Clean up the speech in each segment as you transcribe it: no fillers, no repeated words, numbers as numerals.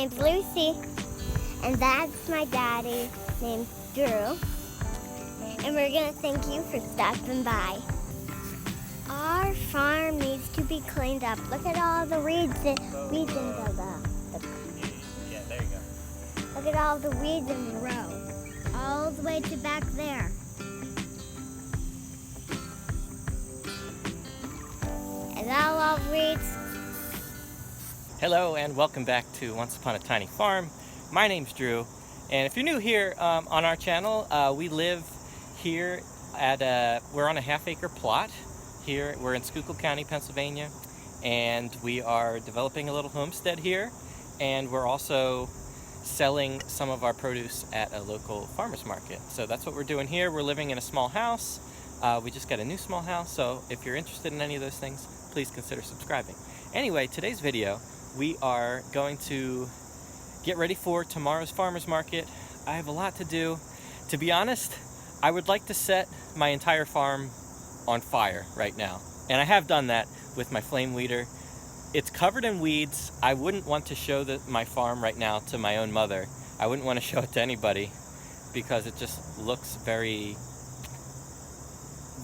name's Lucy, and that's my daddy named Drew. And we're gonna thank you for stopping by. Our farm needs to be cleaned up. Look at all the weeds in Yeah, there you go. look at all the weeds in the row, all the way to back there. And all of weeds. Hello and welcome back to Once Upon a Tiny Farm. My name's Drew, and if you're new here on our channel, we live here at we're on a half-acre plot here. We're in Schuylkill County, Pennsylvania, and we are developing a little homestead here, and we're also selling some of our produce at a local farmer's market. So that's what we're doing here. We're living in a small house. We just got a new small house, so if you're interested in any of those things, please consider subscribing. Anyway, today's video, we are going to get ready for tomorrow's farmer's market. I have a lot to do. To be honest, I would like to set my entire farm on fire right now. And I have done that with my flame weeder. It's covered in weeds. I wouldn't want to show my farm right now to my own mother. I wouldn't want to show it to anybody because it just looks very,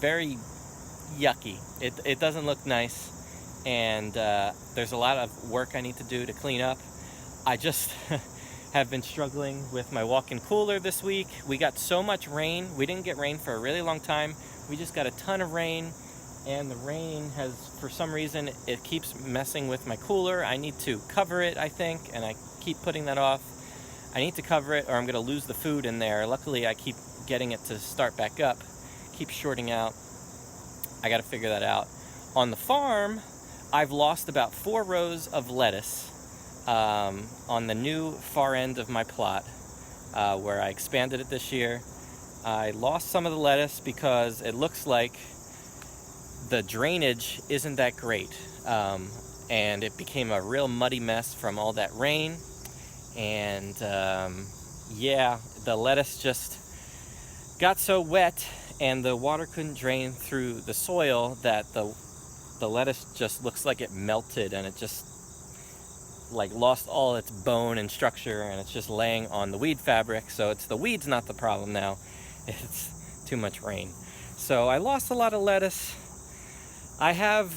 very yucky. It doesn't look nice. And there's a lot of work I need to do to clean up. I just have been struggling with my walk-in cooler this week. We got so much rain. We didn't get rain for a really long time. We just got a ton of rain, and the rain has, for some reason, it keeps messing with my cooler. I need to cover it, I think, and I keep putting that off. I need to cover it or I'm gonna lose the food in there. Luckily, I keep getting it to start back up, keep shorting out. I gotta figure that out. On the farm, I've lost about 4 rows of lettuce on the new far end of my plot where I expanded it this year. I lost some of the lettuce because it looks like the drainage isn't that great, and it became a real muddy mess from all that rain. And yeah, the lettuce just got so wet and the water couldn't drain through the soil that the lettuce just looks like it melted, and it just like lost all its bone and structure, and it's just laying on the weed fabric. So it's the weeds, not the problem now. It's too much rain. So I lost a lot of lettuce. I have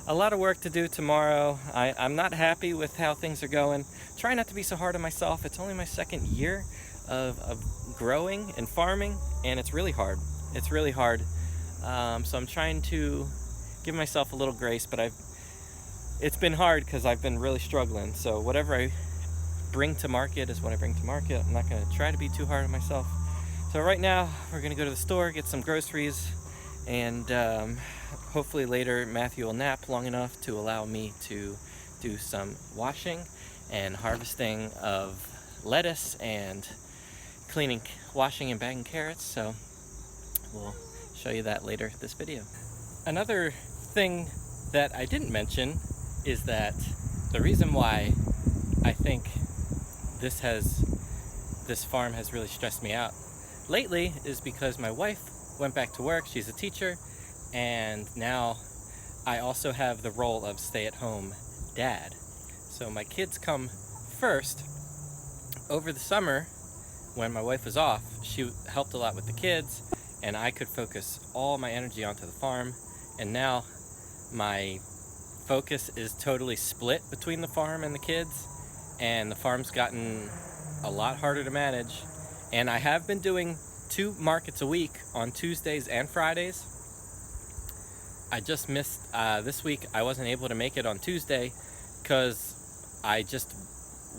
a lot of work to do tomorrow. I'm not happy with how things are going. Try not to be so hard on myself. It's only my second year of growing and farming, and it's really hard. It's really hard. So I'm trying to give myself a little grace, but it's been hard because I've been really struggling. So whatever I bring to market is what I bring to market. I'm not going to try to be too hard on myself. So right now we're going to go to the store, get some groceries, and hopefully later Matthew will nap long enough to allow me to do some washing and harvesting of lettuce and cleaning, washing and bagging carrots. So we'll show you that later this video. Another thing that I didn't mention is that the reason why I think this farm has really stressed me out lately is because my wife went back to work. She's a teacher, and now I also have the role of stay-at-home dad. So my kids come first. Over the summer, when my wife was off, she helped a lot with the kids, and I could focus all my energy onto the farm. And now my focus is totally split between the farm and the kids, and the farm's gotten a lot harder to manage. And I have been doing 2 markets a week on Tuesdays and Fridays. I just missed this week. I wasn't able to make it on Tuesday because I just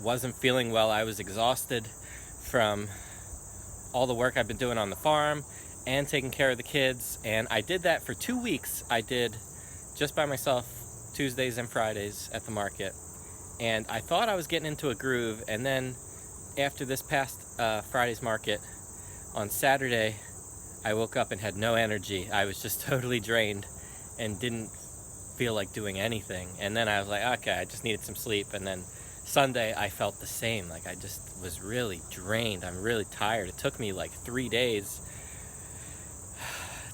wasn't feeling well. I was exhausted from all the work I've been doing on the farm and taking care of the kids, and I did that for 2 weeks. I did just by myself Tuesdays and Fridays at the market, and I thought I was getting into a groove. And then after this past Friday's market on Saturday, I woke up and had no energy. I was just totally drained and didn't feel like doing anything. And then I was like, okay, I just needed some sleep. And then Sunday I felt the same. Like I just was really drained. I'm really tired. It took me like 3 days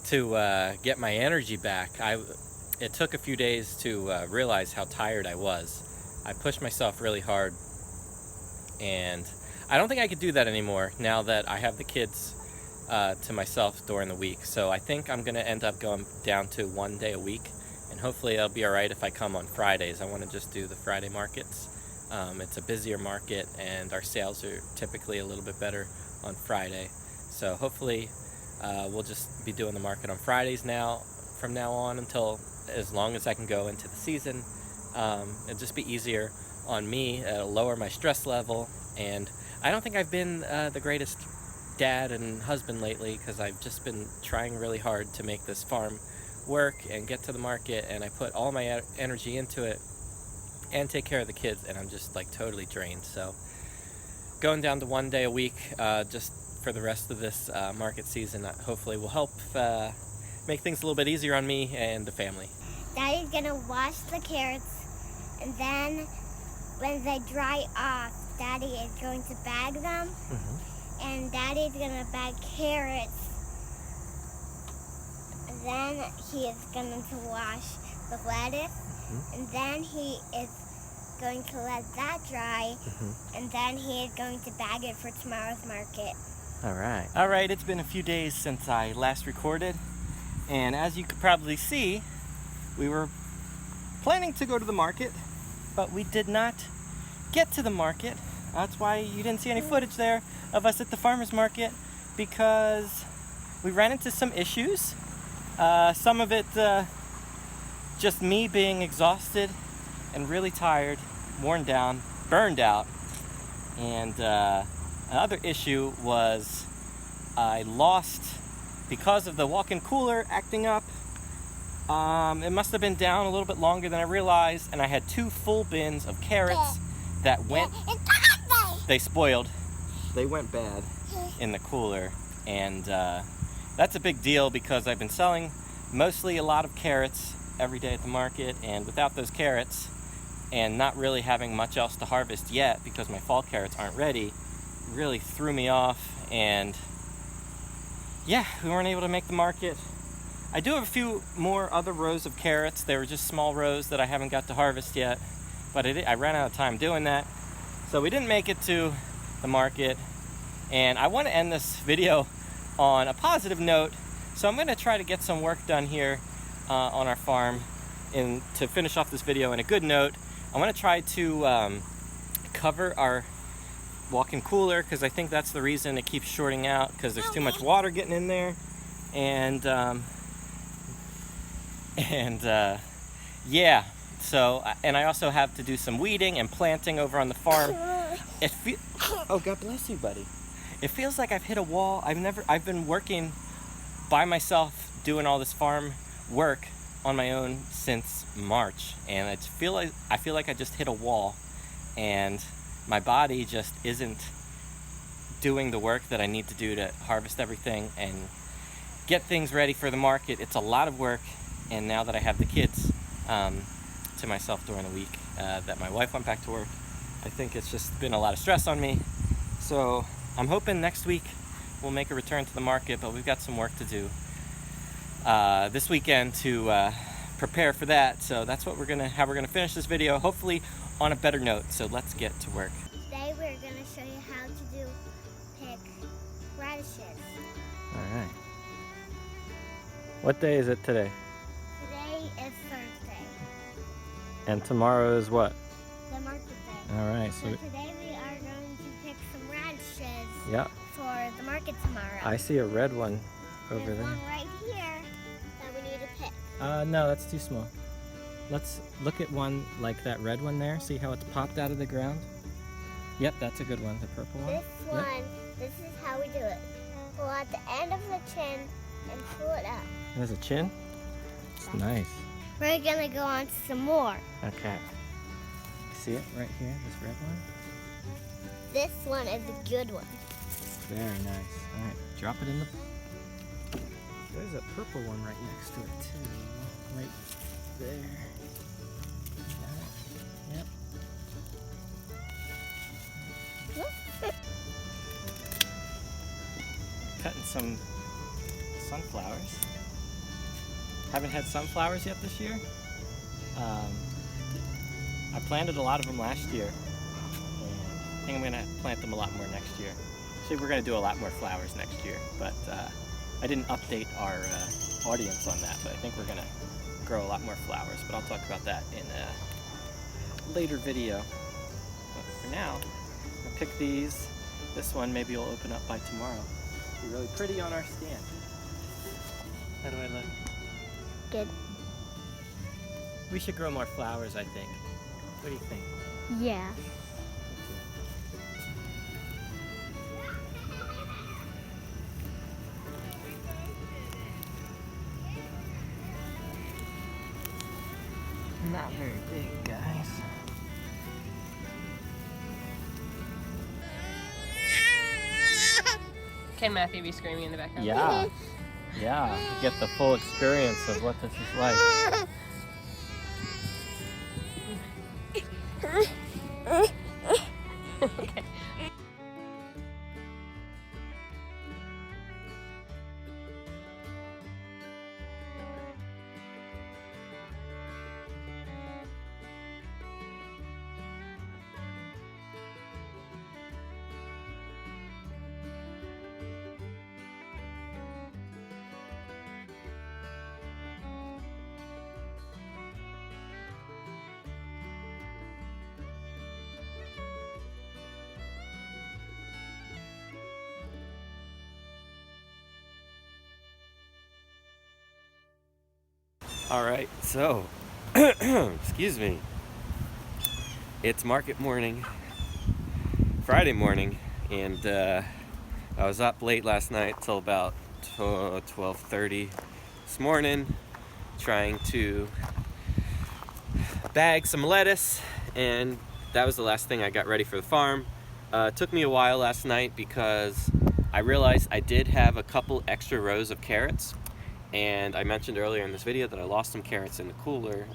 to get my energy back. It took a few days to realize how tired I was. I pushed myself really hard, and I don't think I could do that anymore now that I have the kids to myself during the week. So I think I'm gonna end up going down to 1 day a week, and hopefully it'll be all right if I come on Fridays. I want to just do the Friday markets. It's a busier market, and our sales are typically a little bit better on Friday. So hopefully we'll just be doing the market on Fridays now, from now on, until as long as I can go into the season. It'll just be easier on me, lower my stress level, and I don't think I've been the greatest dad and husband lately, because I've just been trying really hard to make this farm work and get to the market, and I put all my energy into it and take care of the kids, and I'm just like totally drained. So going down to 1 day a week just for the rest of this market season hopefully will help make things a little bit easier on me and the family. Daddy's gonna wash the carrots, and then when they dry off, Daddy is going to bag them. And Daddy's gonna bag carrots. And then he is going to wash the lettuce. And then he is going to let that dry. And then he is going to bag it for tomorrow's market. All right, it's been a few days since I last recorded. And as you could probably see, we were planning to go to the market, but we did not get to the market. That's why you didn't see any footage there of us at the farmer's market, because we ran into some issues. Some of it just me being exhausted and really tired, worn down, burned out. And another issue was I lost, because of the walk-in cooler acting up, it must have been down a little bit longer than I realized, and I had 2 full bins of carrots that went, they spoiled. They went bad in the cooler, and that's a big deal because I've been selling mostly a lot of carrots every day at the market, and without those carrots and not really having much else to harvest yet because my fall carrots aren't ready, really threw me off. And yeah, we weren't able to make the market. I do have a few more other rows of carrots. They were just small rows that I haven't got to harvest yet, but I ran out of time doing that, so we didn't make it to the market. And I want to end this video on a positive note, so I'm going to try to get some work done here on our farm, and to finish off this video in a good note, I want to try to cover our walk-in cooler, because I think that's the reason it keeps shorting out, because there's too much water getting in there. And yeah, so, and I also have to do some weeding and planting over on the farm. Oh, God bless you, buddy. It feels like I've hit a wall. I've been working by myself, doing all this farm work on my own since March, and I feel like I just hit a wall, and my body just isn't doing the work that I need to do to harvest everything and get things ready for the market. It's a lot of work, and now that I have the kids to myself during the week, that my wife went back to work, I think it's just been a lot of stress on me. So I'm hoping next week we'll make a return to the market, but we've got some work to do this weekend to prepare for that. So that's what how we're gonna finish this video, hopefully on a better note. So let's get to work. Today we're gonna show you how to pick radishes. All right. What day is it today? Today is Thursday. And tomorrow is what? The market day. All right. So today we are going to pick some radishes. Yeah. For the market tomorrow. I see a red one over There's there. one right here that we need to pick. No, that's too small. Let's look at one like that red one there. See how it's popped out of the ground? Yep, that's a good one, the purple one. This one, this is how we do it. Pull out the end of the chin and pull it up. There's a chin? It's nice. We're gonna go on to some more. Okay. See it right here, this red one? This one is a good one. Very nice. All right, drop it in the... There's a purple one right next to it too. Right there. Yep. Cutting some sunflowers. Haven't had sunflowers yet this year. I planted a lot of them last year. And think I'm gonna plant them a lot more next year. Actually, we're gonna do a lot more flowers next year, but I didn't update our audience on that, but I think we're gonna grow a lot more flowers, but I'll talk about that in a later video. But for now, I'll pick these. This one maybe will open up by tomorrow. Be really pretty on our stand. How do I look? Good. We should grow more flowers, I think. What do you think? Yeah. Not very big, guys. Can Matthew be screaming in the background? Yeah. Yeah, get the full experience of what this is like. Okay. All right, so, excuse me. It's market morning, Friday morning, and I was up late last night till about 12:30 this morning, trying to bag some lettuce, and that was the last thing I got ready for the farm. It took me a while last night because I realized I did have a couple extra rows of carrots. And I mentioned earlier in this video that I lost some carrots in the cooler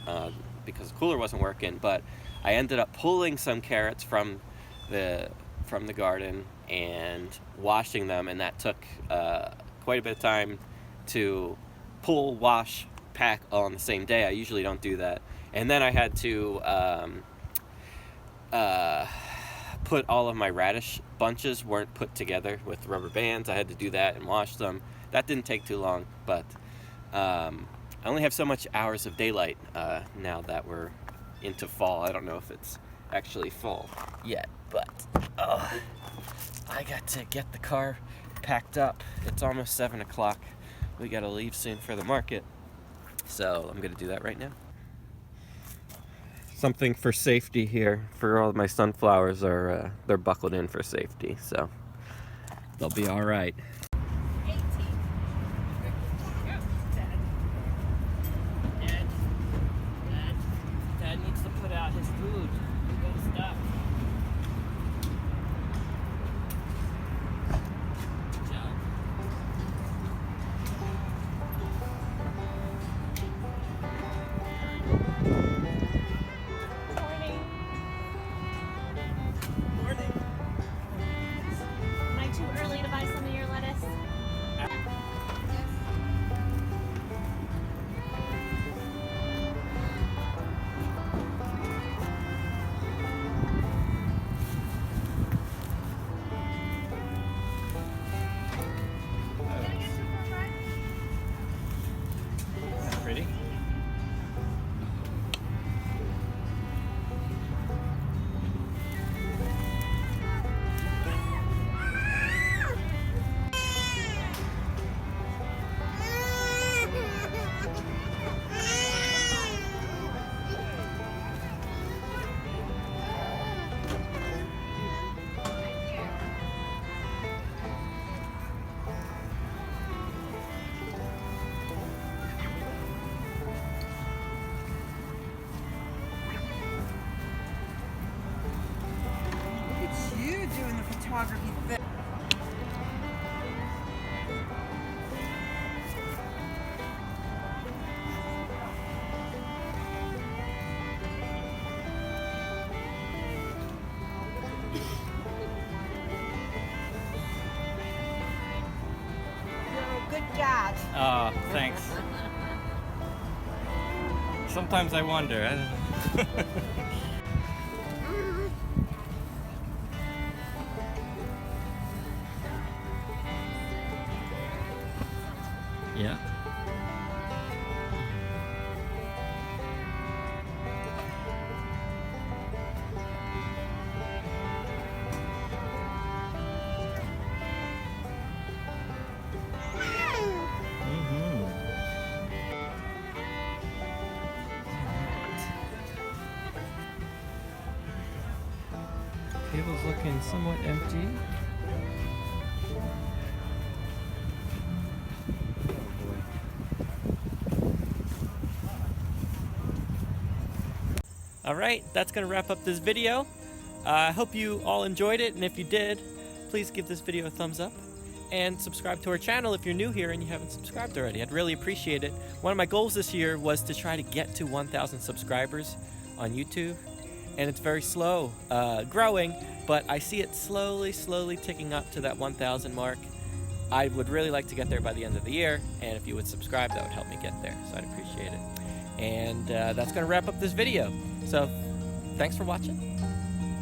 because the cooler wasn't working, but I ended up pulling some carrots from the garden and washing them, and that took quite a bit of time to pull, wash, pack all on the same day. I usually don't do that. And then I had to put all of my radish bunches weren't put together with rubber bands. I had to do that and wash them. That didn't take too long, but I only have so much hours of daylight now that we're into fall. I don't know if it's actually fall yet, but I got to get the car packed up. It's almost 7 o'clock. We got to leave soon for the market, so I'm going to do that right now. Something for safety here. For all of my sunflowers are they're buckled in for safety, so they'll be all right. Pretty? photography thing. Good catch. Oh, thanks. Sometimes I wonder. Yeah. Table's looking somewhat empty. Alright, that's going to wrap up this video. I hope you all enjoyed it, and if you did, please give this video a thumbs up and subscribe to our channel if you're new here and you haven't subscribed already. I'd really appreciate it. One of my goals this year was to try to get to 1,000 subscribers on YouTube, and it's very slow growing, but I see it slowly ticking up to that 1,000 mark. I would really like to get there by the end of the year, and if you would subscribe, that would help me get there, so I'd appreciate it. And that's going to wrap up this video. So thanks for watching,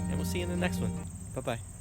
and we'll see you in the next one. Bye-bye.